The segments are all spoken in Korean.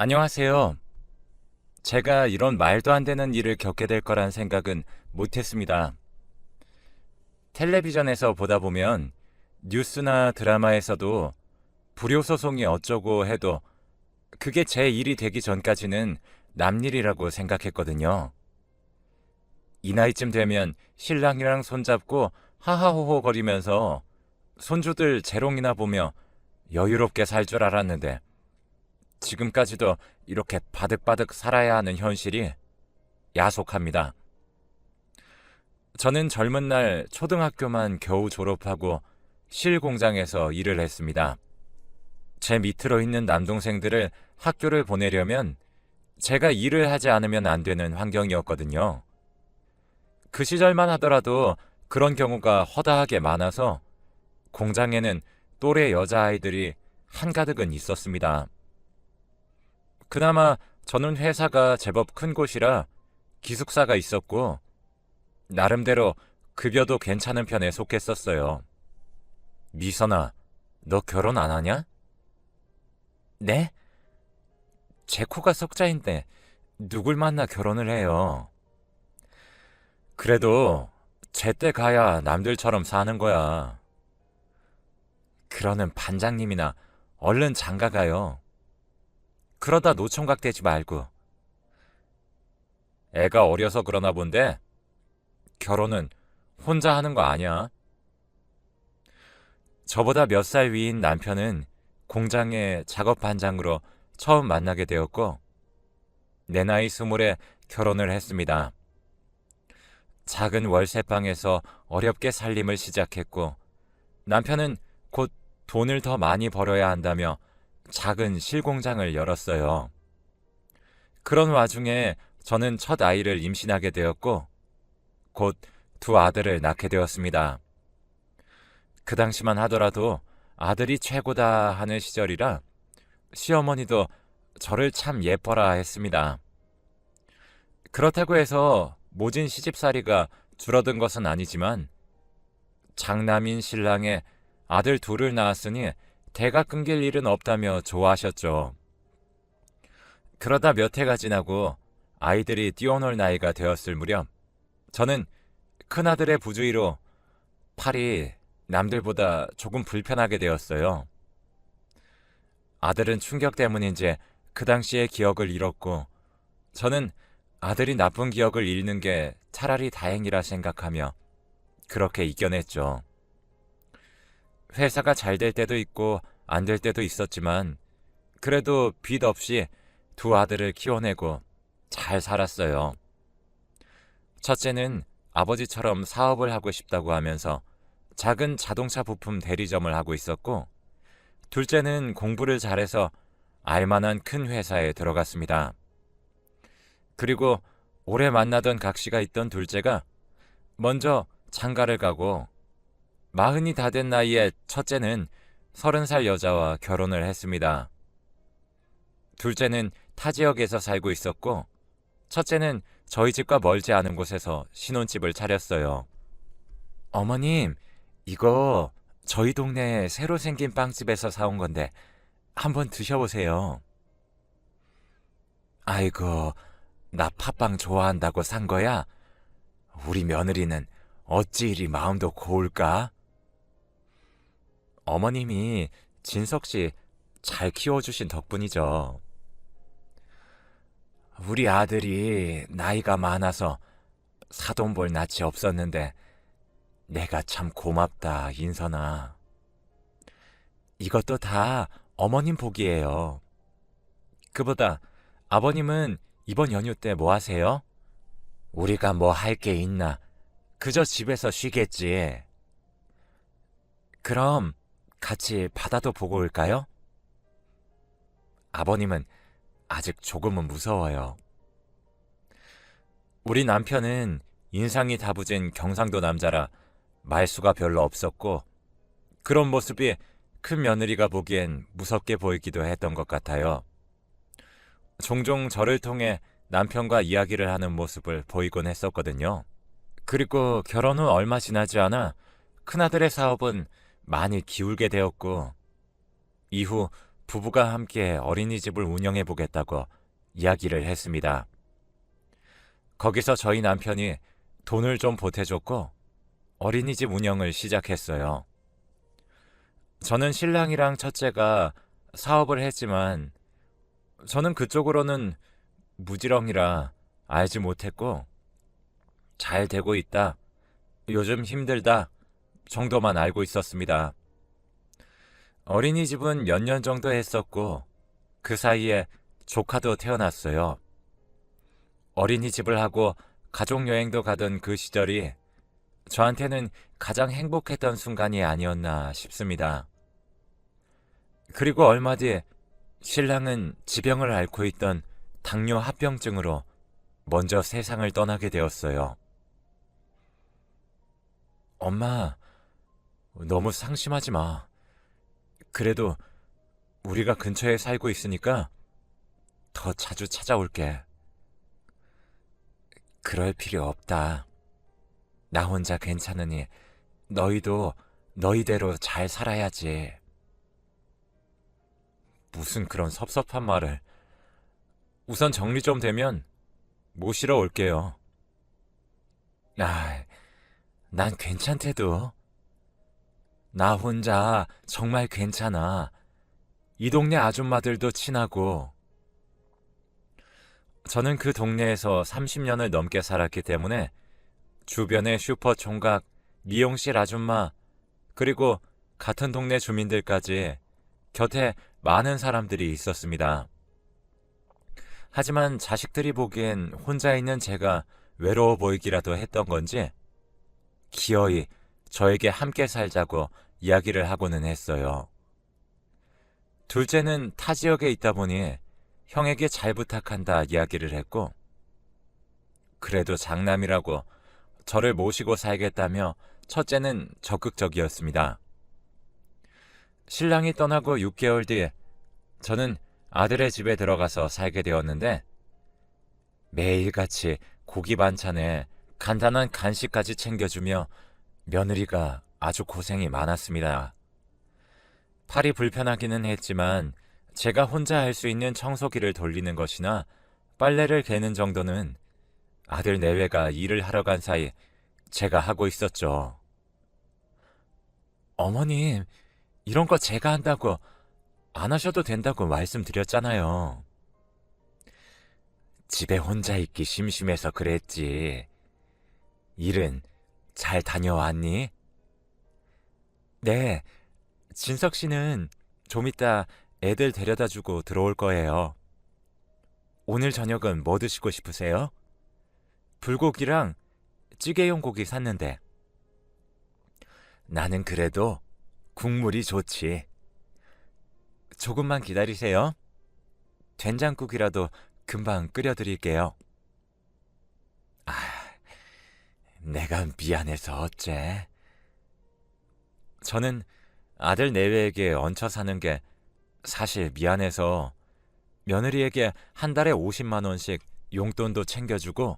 안녕하세요. 제가 이런 말도 안 되는 일을 겪게 될 거란 생각은 못 했습니다. 텔레비전에서 보다 보면 뉴스나 드라마에서도 불효소송이 어쩌고 해도 그게 제 일이 되기 전까지는 남 일이라고 생각했거든요. 이 나이쯤 되면 신랑이랑 손잡고 하하호호 거리면서 손주들 재롱이나 보며 여유롭게 살 줄 알았는데 지금까지도 이렇게 바득바득 살아야 하는 현실이 야속합니다. 저는 젊은 날 초등학교만 겨우 졸업하고 실 공장에서 일을 했습니다. 제 밑으로 있는 남동생들을 학교를 보내려면 제가 일을 하지 않으면 안 되는 환경이었거든요. 그 시절만 하더라도 그런 경우가 허다하게 많아서 공장에는 또래 여자아이들이 한가득은 있었습니다. 그나마 저는 회사가 제법 큰 곳이라 기숙사가 있었고 나름대로 급여도 괜찮은 편에 속했었어요. 미선아, 너 결혼 안 하냐? 네? 제 코가 석자인데 누굴 만나 결혼을 해요. 그래도 제때 가야 남들처럼 사는 거야. 그러는 반장님이나 얼른 장가 가요. 그러다 노총각 되지 말고. 애가 어려서 그러나 본데 결혼은 혼자 하는 거 아니야. 저보다 몇 살 위인 남편은 공장의 작업 반장으로 처음 만나게 되었고 내 나이 20에 결혼을 했습니다. 작은 월세방에서 어렵게 살림을 시작했고 남편은 곧 돈을 더 많이 벌어야 한다며 작은 실공장을 열었어요. 그런 와중에 저는 첫 아이를 임신하게 되었고 곧 두 아들을 낳게 되었습니다. 그 당시만 하더라도 아들이 최고다 하는 시절이라 시어머니도 저를 참 예뻐라 했습니다. 그렇다고 해서 모진 시집살이가 줄어든 것은 아니지만 장남인 신랑에 아들 둘을 낳았으니 대가 끊길 일은 없다며 좋아하셨죠. 그러다 몇 해가 지나고 아이들이 뛰어놀 나이가 되었을 무렵 저는 큰아들의 부주의로 팔이 남들보다 조금 불편하게 되었어요. 아들은 충격 때문인지 그 당시의 기억을 잃었고 저는 아들이 나쁜 기억을 잃는 게 차라리 다행이라 생각하며 그렇게 이겨냈죠. 회사가 잘 될 때도 있고 안 될 때도 있었지만 그래도 빚 없이 두 아들을 키워내고 잘 살았어요. 첫째는 아버지처럼 사업을 하고 싶다고 하면서 작은 자동차 부품 대리점을 하고 있었고 둘째는 공부를 잘해서 알만한 큰 회사에 들어갔습니다. 그리고 오래 만나던 각시가 있던 둘째가 먼저 장가를 가고 40이 다 된 나이에 첫째는 30살 여자와 결혼을 했습니다. 둘째는 타 지역에서 살고 있었고 첫째는 저희 집과 멀지 않은 곳에서 신혼집을 차렸어요. 어머님, 이거 저희 동네에 새로 생긴 빵집에서 사온 건데 한번 드셔보세요. 아이고, 나 팥빵 좋아한다고 산 거야? 우리 며느리는 어찌 이리 마음도 고울까? 어머님이 진석 씨 잘 키워주신 덕분이죠. 우리 아들이 나이가 많아서 사돈 볼 낯이 없었는데 내가 참 고맙다, 인선아. 이것도 다 어머님 복이에요. 그보다 아버님은 이번 연휴 때 뭐 하세요? 우리가 뭐 할 게 있나? 그저 집에서 쉬겠지. 그럼 같이 바다도 보고 올까요? 아버님은 아직 조금은 무서워요. 우리 남편은 인상이 다부진 경상도 남자라 말수가 별로 없었고 그런 모습이 큰 며느리가 보기엔 무섭게 보이기도 했던 것 같아요. 종종 저를 통해 남편과 이야기를 하는 모습을 보이곤 했었거든요. 그리고 결혼 후 얼마 지나지 않아 큰아들의 사업은 많이 기울게 되었고 이후 부부가 함께 어린이집을 운영해 보겠다고 이야기를 했습니다. 거기서 저희 남편이 돈을 좀 보태줬고 어린이집 운영을 시작했어요. 저는 신랑이랑 첫째가 사업을 했지만 저는 그쪽으로는 무지렁이라 알지 못했고 잘 되고 있다, 요즘 힘들다 정도만 알고 있었습니다. 어린이집은 몇 년 정도 했었고 그 사이에 조카도 태어났어요. 어린이집을 하고 가족여행도 가던 그 시절이 저한테는 가장 행복했던 순간이 아니었나 싶습니다. 그리고 얼마 뒤 신랑은 지병을 앓고 있던 당뇨 합병증으로 먼저 세상을 떠나게 되었어요. 엄마, 너무 상심하지 마. 그래도 우리가 근처에 살고 있으니까 더 자주 찾아올게. 그럴 필요 없다. 나 혼자 괜찮으니 너희도 너희대로 잘 살아야지. 무슨 그런 섭섭한 말을. 우선 정리 좀 되면 모시러 올게요. 난 괜찮대도. 나 혼자 정말 괜찮아. 이 동네 아줌마들도 친하고. 저는 그 동네에서 30년을 넘게 살았기 때문에 주변의 슈퍼 총각, 미용실 아줌마, 그리고 같은 동네 주민들까지 곁에 많은 사람들이 있었습니다. 하지만 자식들이 보기엔 혼자 있는 제가 외로워 보이기라도 했던 건지 기어이 저에게 함께 살자고 이야기를 하고는 했어요. 둘째는 타 지역에 있다 보니 형에게 잘 부탁한다 이야기를 했고, 그래도 장남이라고 저를 모시고 살겠다며 첫째는 적극적이었습니다. 신랑이 떠나고 6개월 뒤 저는 아들의 집에 들어가서 살게 되었는데 매일같이 고기 반찬에 간단한 간식까지 챙겨주며 며느리가 아주 고생이 많았습니다. 팔이 불편하기는 했지만 제가 혼자 할 수 있는 청소기를 돌리는 것이나 빨래를 개는 정도는 아들 내외가 일을 하러 간 사이 제가 하고 있었죠. 어머님, 이런 거 제가 한다고 안 하셔도 된다고 말씀드렸잖아요. 집에 혼자 있기 심심해서 그랬지. 일은 잘 다녀왔니? 네, 진석 씨는 좀 이따 애들 데려다 주고 들어올 거예요. 오늘 저녁은 뭐 드시고 싶으세요? 불고기랑 찌개용 고기 샀는데. 나는 그래도 국물이 좋지. 조금만 기다리세요. 된장국이라도 금방 끓여드릴게요. 내가 미안해서 어째. 저는 아들 내외에게 얹혀 사는 게 사실 미안해서 며느리에게 한 달에 50만 원씩 용돈도 챙겨주고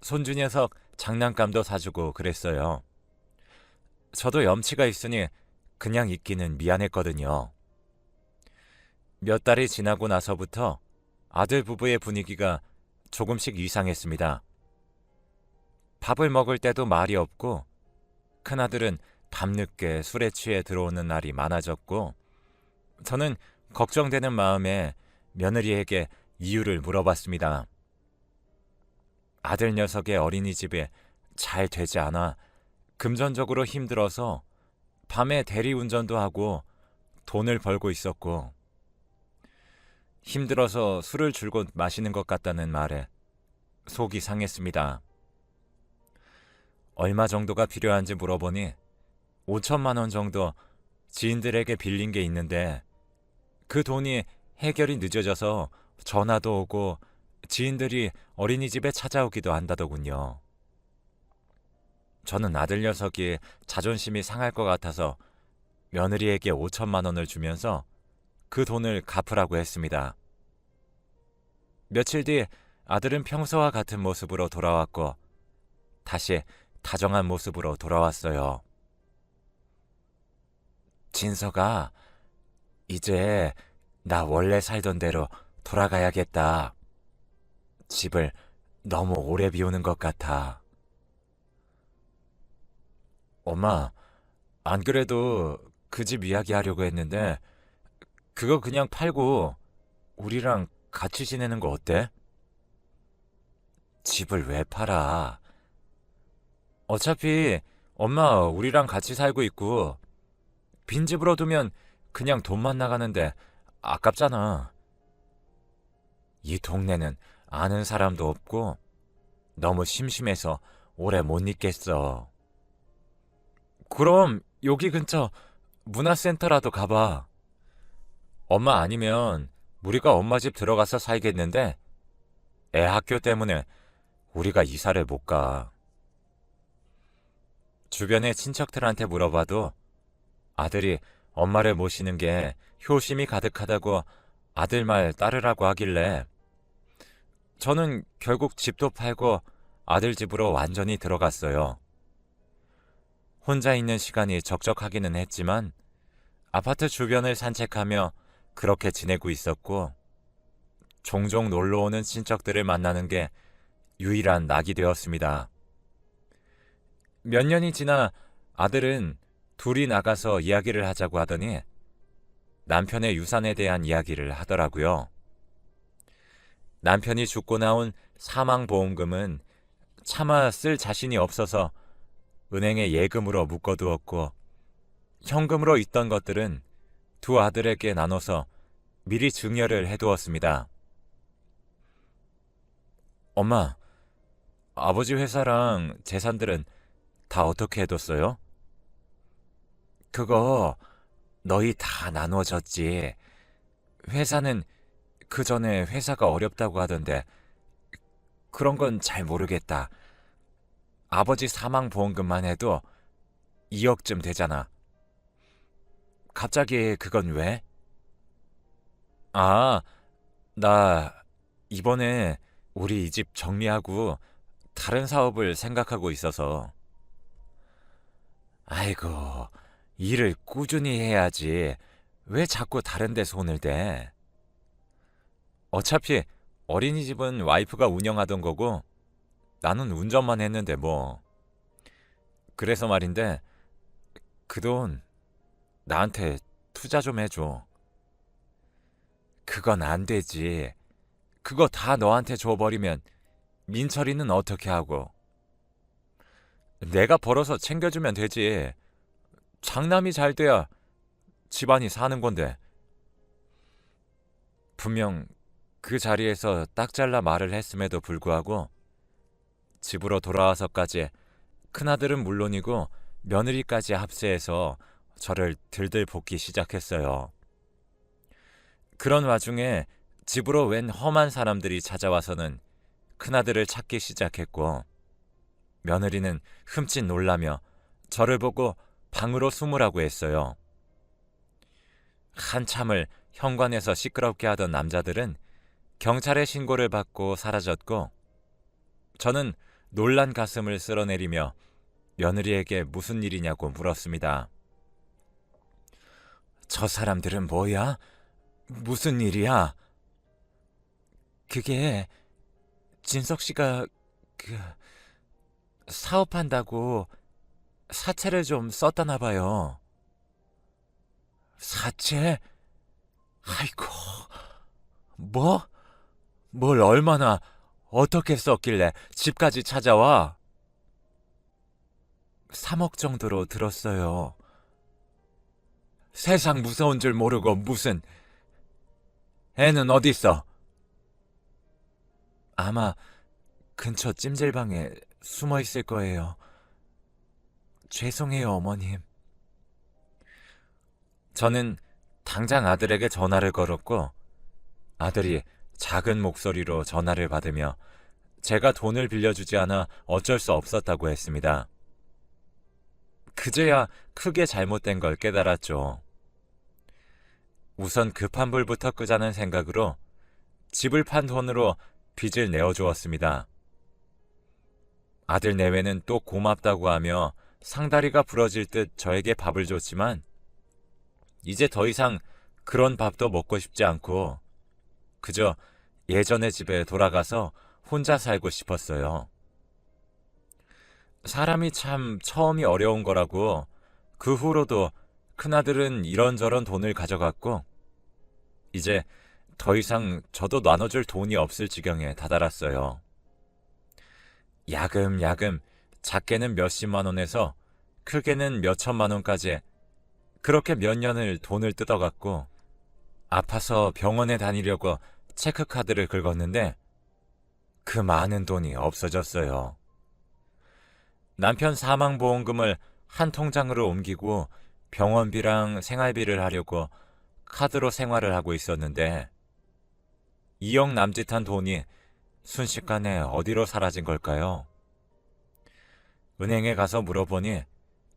손주 녀석 장난감도 사주고 그랬어요. 저도 염치가 있으니 그냥 있기는 미안했거든요. 몇 달이 지나고 나서부터 아들 부부의 분위기가 조금씩 이상했습니다. 밥을 먹을 때도 말이 없고 큰아들은 밤늦게 술에 취해 들어오는 날이 많아졌고, 저는 걱정되는 마음에 며느리에게 이유를 물어봤습니다. 아들 녀석의 어린이집에 잘 되지 않아 금전적으로 힘들어서 밤에 대리운전도 하고 돈을 벌고 있었고, 힘들어서 술을 줄곧 마시는 것 같다는 말에 속이 상했습니다. 얼마 정도가 필요한지 물어보니 5천만 원 정도 지인들에게 빌린 게 있는데 그 돈이 해결이 늦어져서 전화도 오고 지인들이 어린이집에 찾아오기도 한다더군요. 저는 아들 녀석이 자존심이 상할 것 같아서 며느리에게 5천만 원을 주면서 그 돈을 갚으라고 했습니다. 며칠 뒤 아들은 평소와 같은 모습으로 돌아왔고 다시 다정한 모습으로 돌아왔어요. 진서가, 이제 나 원래 살던 대로 돌아가야겠다. 집을 너무 오래 비우는 것 같아. 엄마, 안 그래도 그 집 이야기하려고 했는데 그거 그냥 팔고 우리랑 같이 지내는 거 어때? 집을 왜 팔아? 어차피 엄마 우리랑 같이 살고 있고 빈집으로 두면 그냥 돈만 나가는데 아깝잖아. 이 동네는 아는 사람도 없고 너무 심심해서 오래 못 있겠어. 그럼 여기 근처 문화센터라도 가봐. 엄마 아니면 우리가 엄마 집 들어가서 살겠는데 애 학교 때문에 우리가 이사를 못 가. 주변의 친척들한테 물어봐도 아들이 엄마를 모시는 게 효심이 가득하다고 아들 말 따르라고 하길래 저는 결국 집도 팔고 아들 집으로 완전히 들어갔어요. 혼자 있는 시간이 적적하기는 했지만 아파트 주변을 산책하며 그렇게 지내고 있었고 종종 놀러오는 친척들을 만나는 게 유일한 낙이 되었습니다. 몇 년이 지나 아들은 둘이 나가서 이야기를 하자고 하더니 남편의 유산에 대한 이야기를 하더라고요. 남편이 죽고 나온 사망보험금은 차마 쓸 자신이 없어서 은행에 예금으로 묶어두었고 현금으로 있던 것들은 두 아들에게 나눠서 미리 증여를 해두었습니다. 엄마, 아버지 회사랑 재산들은 다 어떻게 해뒀어요? 그거 너희 다 나눠졌지. 회사는 그 전에 회사가 어렵다고 하던데 그런 건 잘 모르겠다. 아버지 사망보험금만 해도 2억쯤 되잖아. 갑자기 그건 왜? 아, 나 이번에 우리 이 집 정리하고 다른 사업을 생각하고 있어서. 아이고, 일을 꾸준히 해야지. 왜 자꾸 다른 데 손을 대? 어차피 어린이집은 와이프가 운영하던 거고 나는 운전만 했는데 뭐. 그래서 말인데 그 돈 나한테 투자 좀 해줘. 그건 안 되지. 그거 다 너한테 줘버리면 민철이는 어떻게 하고. 내가 벌어서 챙겨주면 되지. 장남이 잘 돼야 집안이 사는 건데. 분명 그 자리에서 딱 잘라 말을 했음에도 불구하고 집으로 돌아와서까지 큰아들은 물론이고 며느리까지 합세해서 저를 들들 볶기 시작했어요. 그런 와중에 집으로 웬 험한 사람들이 찾아와서는 큰아들을 찾기 시작했고 며느리는 흠칫 놀라며 저를 보고 방으로 숨으라고 했어요. 한참을 현관에서 시끄럽게 하던 남자들은 경찰에 신고를 받고 사라졌고 저는 놀란 가슴을 쓸어내리며 며느리에게 무슨 일이냐고 물었습니다. 저 사람들은 뭐야? 무슨 일이야? 그게 진석 씨가 사업한다고 사채를 좀 썼다나 봐요. 사채? 아이고, 뭐? 뭘 얼마나 어떻게 썼길래 집까지 찾아와? 3억 정도로 들었어요. 세상 무서운 줄 모르고 무슨. 애는 어디 있어? 아마 근처 찜질방에 숨어 있을 거예요. 죄송해요, 어머님. 저는 당장 아들에게 전화를 걸었고 아들이 작은 목소리로 전화를 받으며 제가 돈을 빌려주지 않아 어쩔 수 없었다고 했습니다. 그제야 크게 잘못된 걸 깨달았죠. 우선 급한 불부터 끄자는 생각으로 집을 판 돈으로 빚을 내어주었습니다. 아들 내외는 또 고맙다고 하며 상다리가 부러질 듯 저에게 밥을 줬지만 이제 더 이상 그런 밥도 먹고 싶지 않고 그저 예전의 집에 돌아가서 혼자 살고 싶었어요. 사람이 참 처음이 어려운 거라고 그 후로도 큰아들은 이런저런 돈을 가져갔고 이제 더 이상 저도 나눠줄 돈이 없을 지경에 다다랐어요. 야금야금 작게는 몇십만 원에서 크게는 몇천만 원까지 그렇게 몇 년을 돈을 뜯어갔고 아파서 병원에 다니려고 체크카드를 긁었는데 그 많은 돈이 없어졌어요. 남편 사망보험금을 한 통장으로 옮기고 병원비랑 생활비를 하려고 카드로 생활을 하고 있었는데 2억 남짓한 돈이 순식간에 어디로 사라진 걸까요? 은행에 가서 물어보니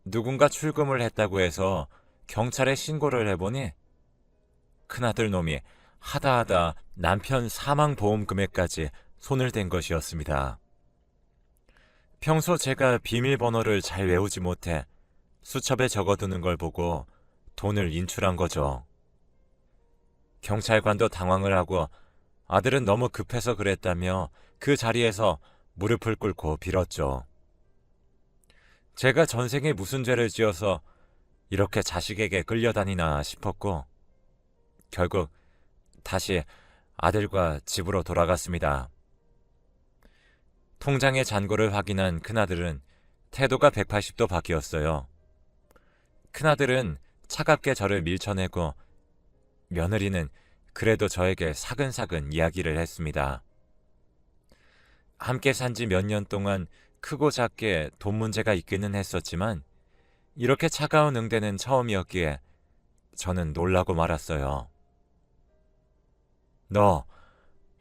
누군가 출금을 했다고 해서 경찰에 신고를 해보니 큰아들 놈이 하다하다 남편 사망보험금에까지 손을 댄 것이었습니다. 평소 제가 비밀번호를 잘 외우지 못해 수첩에 적어두는 걸 보고 돈을 인출한 거죠. 경찰관도 당황을 하고 아들은 너무 급해서 그랬다며 그 자리에서 무릎을 꿇고 빌었죠. 제가 전생에 무슨 죄를 지어서 이렇게 자식에게 끌려다니나 싶었고 결국 다시 아들과 집으로 돌아갔습니다. 통장의 잔고를 확인한 큰아들은 태도가 180도 바뀌었어요. 큰아들은 차갑게 저를 밀쳐내고 며느리는 그래도 저에게 사근사근 이야기를 했습니다. 함께 산 지 몇 년 동안 크고 작게 돈 문제가 있기는 했었지만 이렇게 차가운 응대는 처음이었기에 저는 놀라고 말았어요. 너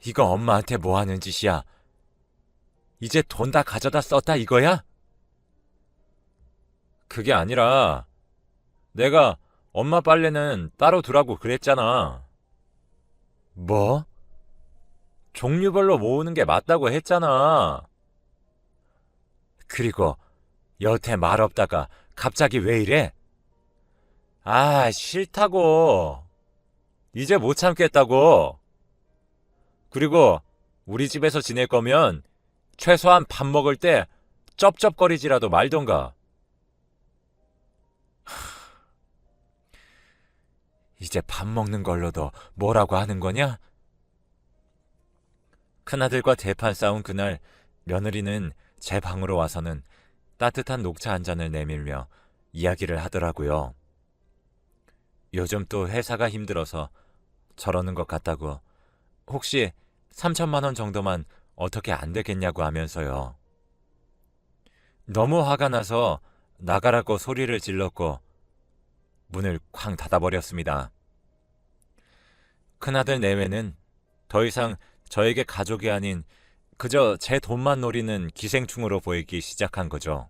이거 엄마한테 뭐 하는 짓이야? 이제 돈 다 가져다 썼다 이거야? 그게 아니라 내가 엄마 빨래는 따로 두라고 그랬잖아. 뭐? 종류별로 모으는 게 맞다고 했잖아. 그리고 여태 말 없다가 갑자기 왜 이래? 아, 싫다고. 이제 못 참겠다고. 그리고 우리 집에서 지낼 거면 최소한 밥 먹을 때 쩝쩝거리지라도 말던가. 이제 밥 먹는 걸로도 뭐라고 하는 거냐? 큰아들과 대판 싸운 그날 며느리는 제 방으로 와서는 따뜻한 녹차 한 잔을 내밀며 이야기를 하더라고요. 요즘 또 회사가 힘들어서 저러는 것 같다고 혹시 3천만 원 정도만 어떻게 안 되겠냐고 하면서요. 너무 화가 나서 나가라고 소리를 질렀고 문을 쾅 닫아버렸습니다. 큰아들 내외는 더 이상 저에게 가족이 아닌 그저 제 돈만 노리는 기생충으로 보이기 시작한 거죠.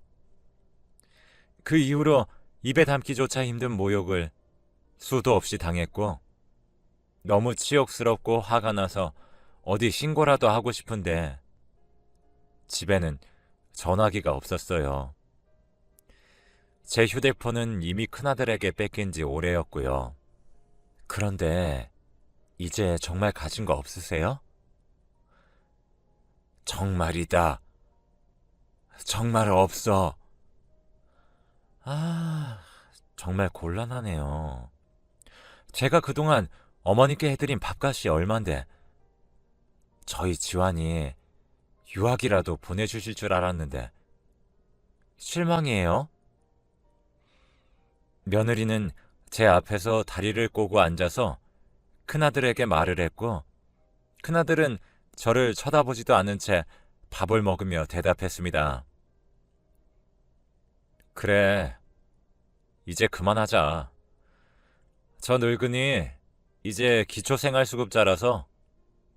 그 이후로 입에 담기조차 힘든 모욕을 수도 없이 당했고 너무 치욕스럽고 화가 나서 어디 신고라도 하고 싶은데 집에는 전화기가 없었어요. 제 휴대폰은 이미 큰아들에게 뺏긴 지 오래였고요. 그런데 이제 정말 가진 거 없으세요? 정말이다. 정말 없어. 아, 정말 곤란하네요. 제가 그동안 어머니께 해드린 밥값이 얼만데 저희 지환이 유학이라도 보내주실 줄 알았는데 실망이에요. 며느리는 제 앞에서 다리를 꼬고 앉아서 큰아들에게 말을 했고 큰아들은 저를 쳐다보지도 않은 채 밥을 먹으며 대답했습니다. 그래, 이제 그만하자. 저 늙은이 이제 기초생활수급자라서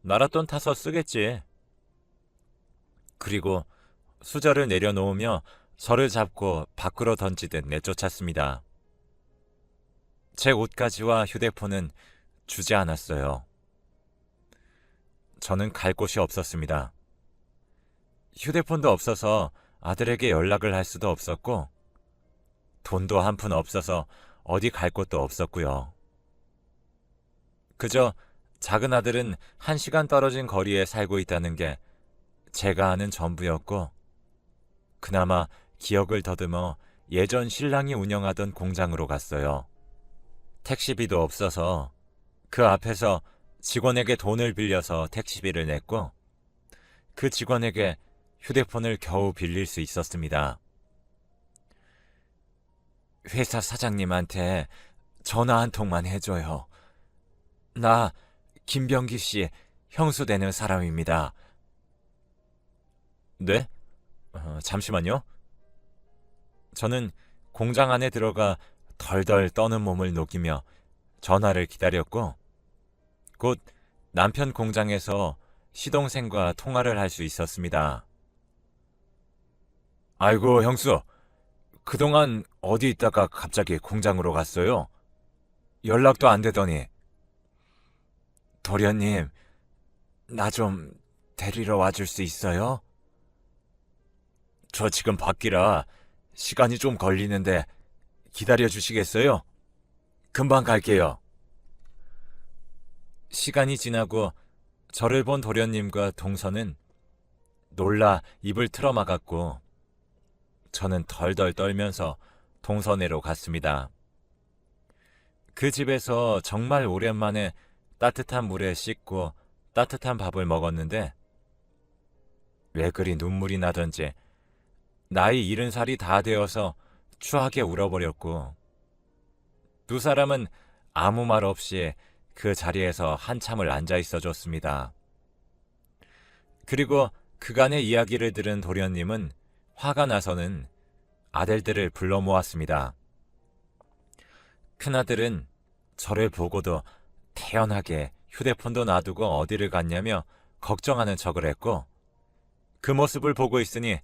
나랏돈 타서 쓰겠지. 그리고 수저를 내려놓으며 저를 잡고 밖으로 던지듯 내쫓았습니다. 제 옷가지와 휴대폰은 주지 않았어요. 저는 갈 곳이 없었습니다. 휴대폰도 없어서 아들에게 연락을 할 수도 없었고 돈도 한 푼 없어서 어디 갈 곳도 없었고요. 그저 작은 아들은 1시간 떨어진 거리에 살고 있다는 게 제가 아는 전부였고, 그나마 기억을 더듬어 예전 신랑이 운영하던 공장으로 갔어요. 택시비도 없어서 그 앞에서 직원에게 돈을 빌려서 택시비를 냈고, 그 직원에게 휴대폰을 겨우 빌릴 수 있었습니다. 회사 사장님한테 전화 한 통만 해줘요. 나 김병기 씨 형수 되는 사람입니다. 네? 잠시만요. 저는 공장 안에 들어가 덜덜 떠는 몸을 녹이며 전화를 기다렸고, 곧 남편 공장에서 시동생과 통화를 할 수 있었습니다. 아이고, 형수. 그동안 어디 있다가 갑자기 공장으로 갔어요? 연락도 안 되더니. 도련님, 나 좀 데리러 와줄 수 있어요? 저 지금 밖이라 시간이 좀 걸리는데 기다려 주시겠어요? 금방 갈게요. 시간이 지나고 저를 본 도련님과 동서는 놀라 입을 틀어막았고, 저는 덜덜 떨면서 동서내로 갔습니다. 그 집에서 정말 오랜만에 따뜻한 물에 씻고 따뜻한 밥을 먹었는데, 왜 그리 눈물이 나던지 나이 70살이 다 되어서 추하게 울어버렸고, 두 사람은 아무 말 없이 그 자리에서 한참을 앉아 있어 줬습니다. 그리고 그간의 이야기를 들은 도련님은 화가 나서는 아들들을 불러 모았습니다. 큰아들은 저를 보고도 태연하게 휴대폰도 놔두고 어디를 갔냐며 걱정하는 척을 했고, 그 모습을 보고 있으니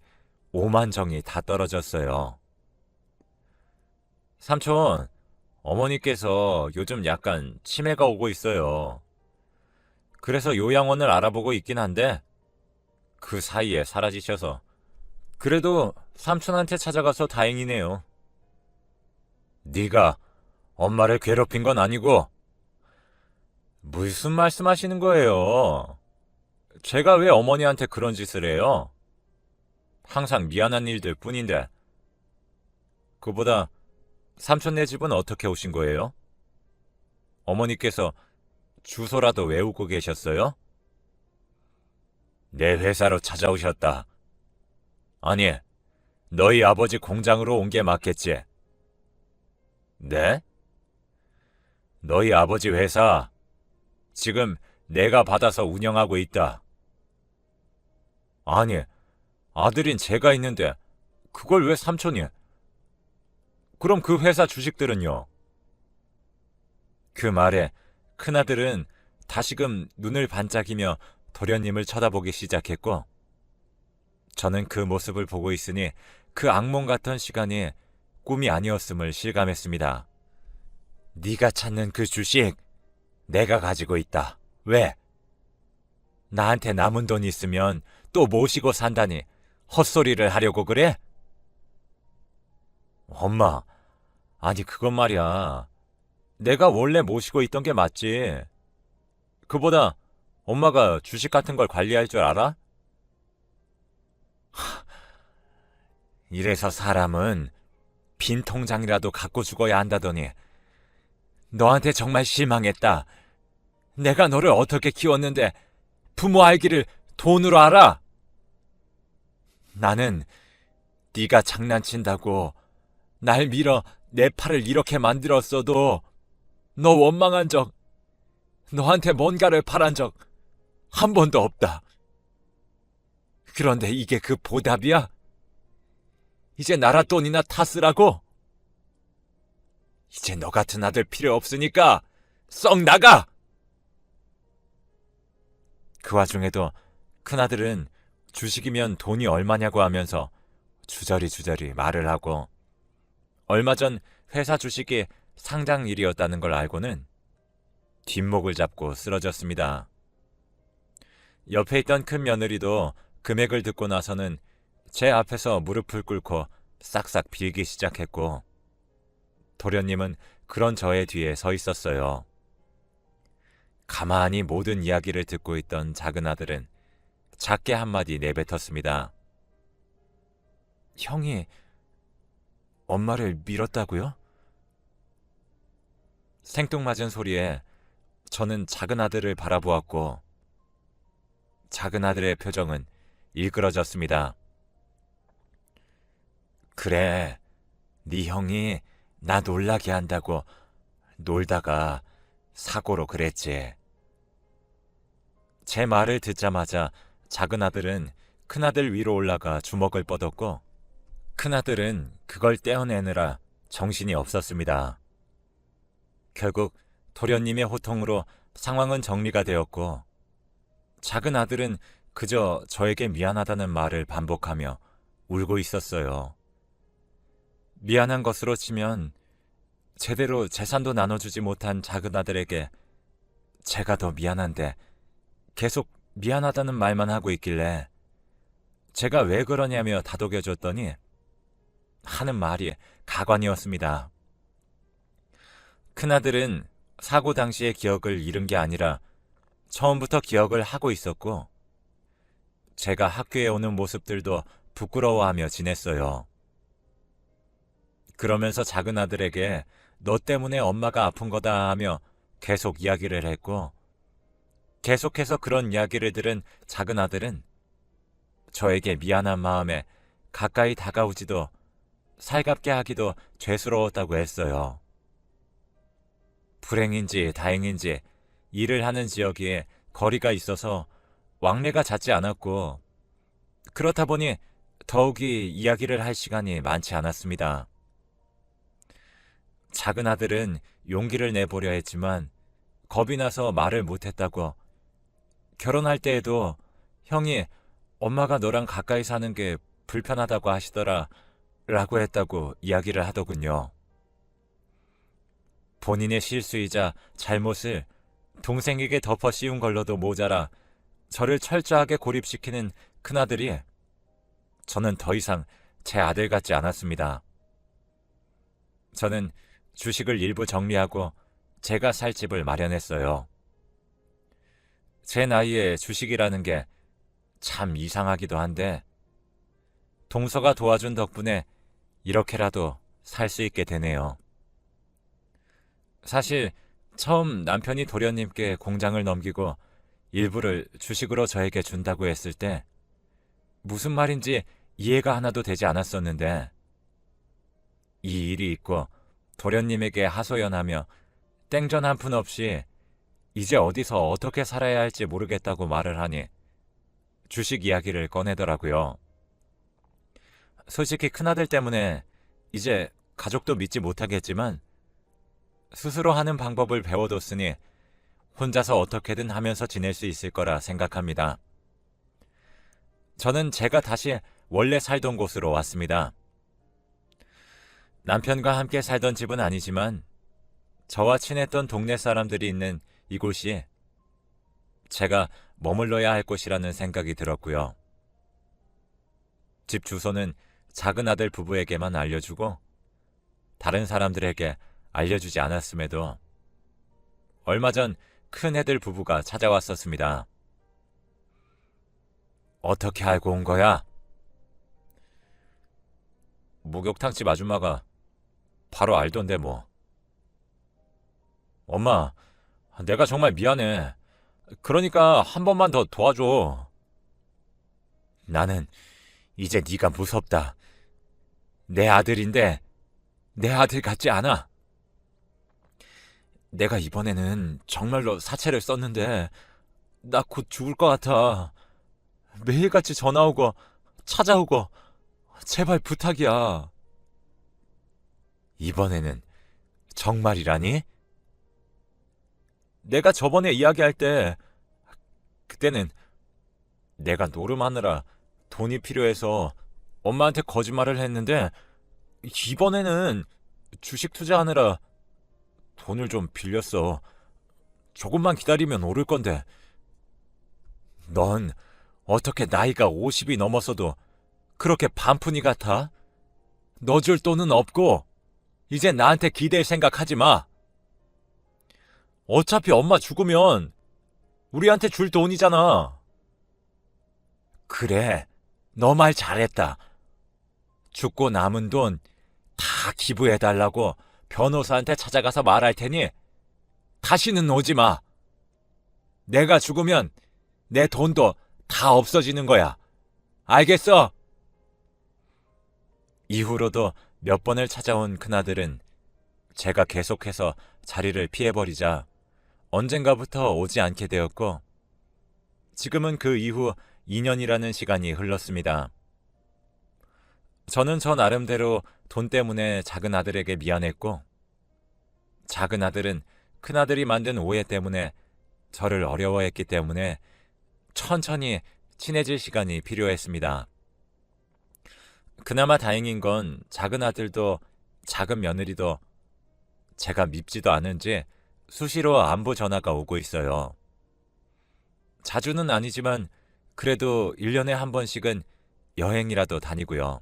오만정이 다 떨어졌어요. 삼촌, 어머니께서 요즘 약간 치매가 오고 있어요. 그래서 요양원을 알아보고 있긴 한데 그 사이에 사라지셔서, 그래도 삼촌한테 찾아가서 다행이네요. 네가 엄마를 괴롭힌 건 아니고. 무슨 말씀하시는 거예요? 제가 왜 어머니한테 그런 짓을 해요? 항상 미안한 일들 뿐인데. 그보다 삼촌네 집은 어떻게 오신 거예요? 어머니께서 주소라도 외우고 계셨어요? 내 회사로 찾아오셨다. 아니, 너희 아버지 공장으로 온 게 맞겠지? 네? 너희 아버지 회사 지금 내가 받아서 운영하고 있다. 아니, 아들인 제가 있는데 그걸 왜 삼촌이? 그럼 그 회사 주식들은요? 그 말에 큰아들은 다시금 눈을 반짝이며 도련님을 쳐다보기 시작했고, 저는 그 모습을 보고 있으니 그 악몽 같은 시간이 꿈이 아니었음을 실감했습니다. 네가 찾는 그 주식 내가 가지고 있다. 왜? 나한테 남은 돈 있으면 또 모시고 산다니 헛소리를 하려고 그래? 엄마, 아니 그건 말이야. 내가 원래 모시고 있던 게 맞지. 그보다 엄마가 주식 같은 걸 관리할 줄 알아? 이래서 사람은 빈 통장이라도 갖고 죽어야 한다더니. 너한테 정말 실망했다. 내가 너를 어떻게 키웠는데 부모 알기를 돈으로 알아? 나는 네가 장난친다고 날 밀어 내 팔을 이렇게 만들었어도 너 원망한 적, 너한테 뭔가를 바란 적 한 번도 없다. 그런데 이게 그 보답이야? 이제 나라 돈이나 타 쓰라고? 이제 너 같은 아들 필요 없으니까 썩 나가! 그 와중에도 큰아들은 주식이면 돈이 얼마냐고 하면서 주저리 말을 하고, 얼마 전 회사 주식이 상장일이었다는 걸 알고는 뒷목을 잡고 쓰러졌습니다. 옆에 있던 큰 며느리도 금액을 듣고 나서는 제 앞에서 무릎을 꿇고 싹싹 빌기 시작했고, 도련님은 그런 저의 뒤에 서 있었어요. 가만히 모든 이야기를 듣고 있던 작은 아들은 작게 한마디 내뱉었습니다. 형이 엄마를 밀었다고요? 생뚱맞은 소리에 저는 작은 아들을 바라보았고 작은 아들의 표정은 일그러졌습니다. 그래, 네 형이 나 놀라게 한다고 놀다가 사고로 그랬지. 제 말을 듣자마자 작은 아들은 큰아들 위로 올라가 주먹을 뻗었고 큰아들은 그걸 떼어내느라 정신이 없었습니다. 결국 도련님의 호통으로 상황은 정리가 되었고 작은 아들은 그저 저에게 미안하다는 말을 반복하며 울고 있었어요. 미안한 것으로 치면 제대로 재산도 나눠주지 못한 작은 아들에게 제가 더 미안한데 계속 미안하다는 말만 하고 있길래 제가 왜 그러냐며 다독여줬더니 하는 말이 가관이었습니다. 큰아들은 사고 당시의 기억을 잃은 게 아니라 처음부터 기억을 하고 있었고 제가 학교에 오는 모습들도 부끄러워하며 지냈어요. 그러면서 작은 아들에게 너 때문에 엄마가 아픈 거다 하며 계속 이야기를 했고 계속해서 그런 이야기를 들은 작은 아들은 저에게 미안한 마음에 가까이 다가오지도 살갑게 하기도 죄스러웠다고 했어요. 불행인지 다행인지 일을 하는 지역이 거리가 있어서 왕래가 잦지 않았고 그렇다 보니 더욱이 이야기를 할 시간이 많지 않았습니다. 작은 아들은 용기를 내보려 했지만 겁이 나서 말을 못했다고 결혼할 때에도 형이 엄마가 너랑 가까이 사는 게 불편하다고 하시더라 라고 했다고 이야기를 하더군요. 본인의 실수이자 잘못을 동생에게 덮어 씌운 걸로도 모자라 저를 철저하게 고립시키는 큰아들이 저는 더 이상 제 아들 같지 않았습니다. 저는 주식을 일부 정리하고 제가 살 집을 마련했어요. 제 나이에 주식이라는 게 참 이상하기도 한데 동서가 도와준 덕분에 이렇게라도 살 수 있게 되네요. 사실 처음 남편이 도련님께 공장을 넘기고 일부를 주식으로 저에게 준다고 했을 때 무슨 말인지 이해가 하나도 되지 않았었는데 이 일이 있고 도련님에게 하소연하며 땡전 한 푼 없이 이제 어디서 어떻게 살아야 할지 모르겠다고 말을 하니 주식 이야기를 꺼내더라고요. 솔직히 큰아들 때문에 이제 가족도 믿지 못하겠지만 스스로 하는 방법을 배워뒀으니 혼자서 어떻게든 하면서 지낼 수 있을 거라 생각합니다. 저는 제가 다시 원래 살던 곳으로 왔습니다. 남편과 함께 살던 집은 아니지만 저와 친했던 동네 사람들이 있는 이곳이 제가 머물러야 할 곳이라는 생각이 들었고요. 집 주소는 작은 아들 부부에게만 알려주고 다른 사람들에게 알려주지 않았음에도 얼마 전 큰 애들 부부가 찾아왔었습니다. 어떻게 알고 온 거야? 목욕탕집 아줌마가 바로 알던데 뭐. 엄마, 내가 정말 미안해. 그러니까 한 번만 더 도와줘. 나는 이제 네가 무섭다. 내 아들인데 내 아들 같지 않아. 내가 이번에는 정말로 사채를 썼는데 나 곧 죽을 것 같아. 매일같이 전화 오고 찾아오고 제발 부탁이야. 이번에는 정말이라니? 내가 저번에 이야기할 때 그때는 내가 노름하느라 돈이 필요해서 엄마한테 거짓말을 했는데 이번에는 주식 투자하느라 돈을 좀 빌렸어. 조금만 기다리면 오를 건데. 넌 어떻게 나이가 50이 넘었어도 그렇게 반푼이 같아? 너 줄 돈은 없고 이제 나한테 기댈 생각하지 마. 어차피 엄마 죽으면 우리한테 줄 돈이잖아. 그래, 너 말 잘했다. 죽고 남은 돈 다 기부해달라고 변호사한테 찾아가서 말할 테니 다시는 오지 마. 내가 죽으면 내 돈도 다 없어지는 거야. 알겠어? 이후로도 몇 번을 찾아온 큰아들은 제가 계속해서 자리를 피해버리자 언젠가부터 오지 않게 되었고, 지금은 그 이후 2년이라는 시간이 흘렀습니다. 저는 저 나름대로 돈 때문에 작은 아들에게 미안했고, 작은 아들은 큰아들이 만든 오해 때문에 저를 어려워했기 때문에 천천히 친해질 시간이 필요했습니다. 그나마 다행인 건 작은 아들도 작은 며느리도 제가 밉지도 않은지 수시로 안부 전화가 오고 있어요. 자주는 아니지만 그래도 1년에 한 번씩은 여행이라도 다니고요.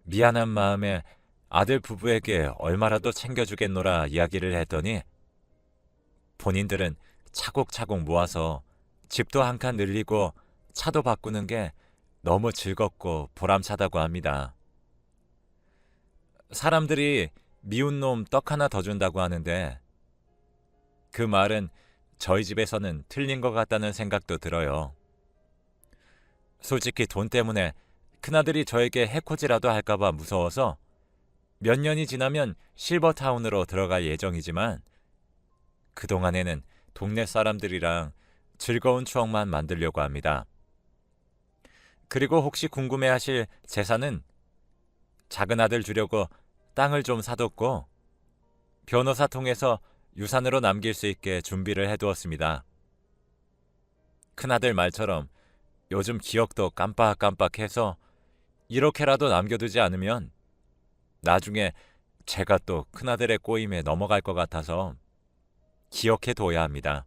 미안한 마음에 아들 부부에게 얼마라도 챙겨주겠노라 이야기를 했더니 본인들은 차곡차곡 모아서 집도 한 칸 늘리고 차도 바꾸는 게 너무 즐겁고 보람차다고 합니다. 사람들이 미운 놈 떡 하나 더 준다고 하는데 그 말은 저희 집에서는 틀린 것 같다는 생각도 들어요. 솔직히 돈 때문에 큰아들이 저에게 해코지라도 할까봐 무서워서 몇 년이 지나면 실버타운으로 들어갈 예정이지만 그동안에는 동네 사람들이랑 즐거운 추억만 만들려고 합니다. 그리고 혹시 궁금해하실 재산은 작은 아들 주려고 땅을 좀 사뒀고 변호사 통해서 유산으로 남길 수 있게 준비를 해두었습니다. 큰아들 말처럼 요즘 기억도 깜빡깜빡해서 이렇게라도 남겨두지 않으면 나중에 제가 또 큰아들의 꼬임에 넘어갈 것 같아서 기억해둬야 합니다.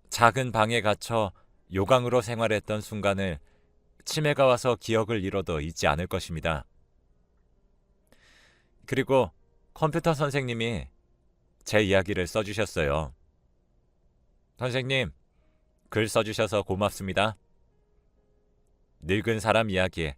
작은 방에 갇혀 요강으로 생활했던 순간을 치매가 와서 기억을 잃어도 잊지 않을 것입니다. 그리고 컴퓨터 선생님이 제 이야기를 써주셨어요. 선생님, 글 써주셔서 고맙습니다. 늙은 사람 이야기